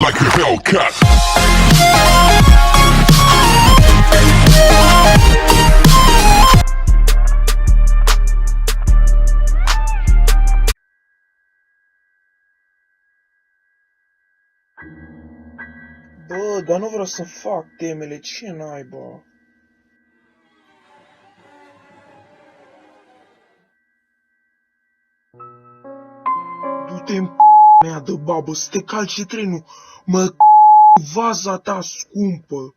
like a Hellcat. Bă, dar nu vreau să fac temele, ce naiba? Du-te în mea de babă, să te calci trenul, mă vaza ta scumpă.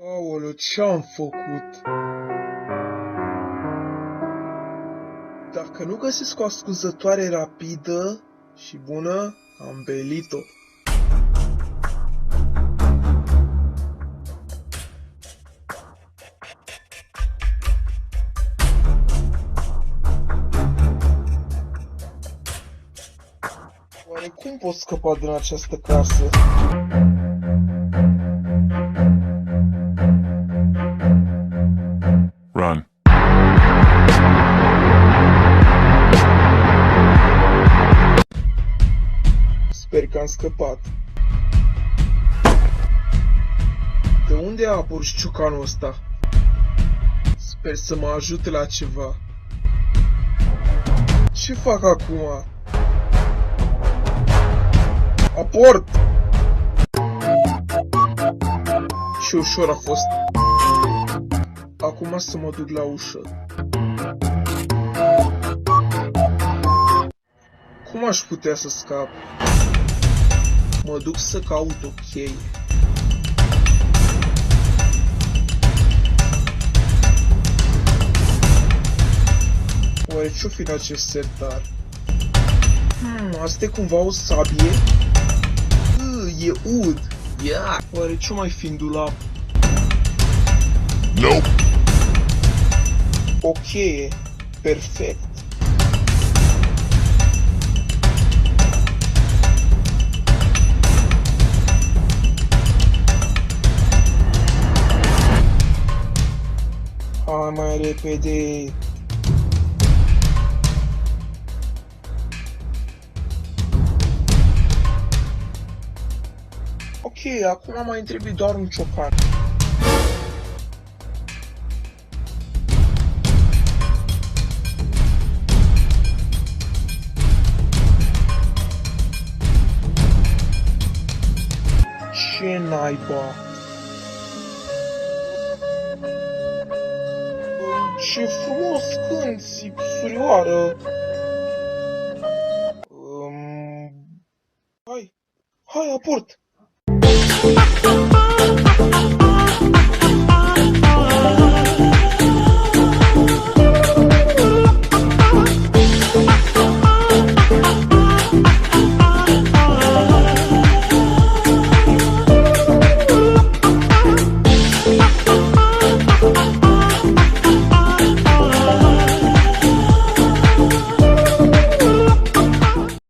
Aoleu, ce-am făcut? Dacă nu găsesc o ascunzătoare rapidă și bună, am belit-o. Oare cum pot scăpa din această casă? Run. Sper că am scăpat. De unde a apărut ciocanul ăsta? Sper să mă ajute la ceva. Ce fac acum? Aport! Ce ușor a fost. Acum să mă duc la ușă. Cum aș putea să scap? Mă duc să caut o cheie. Oare ce-o fi în acest sertar? Asta e cumva o sabie? E ud! Ia! Oare ce-o mai fi în dulap? Nope. O cheie. Perfect. Hai mai repede. Ok, acum mai trebuie doar un ciocan. Ce naiba? Ce frumos cânti, surioară! Hai, aport!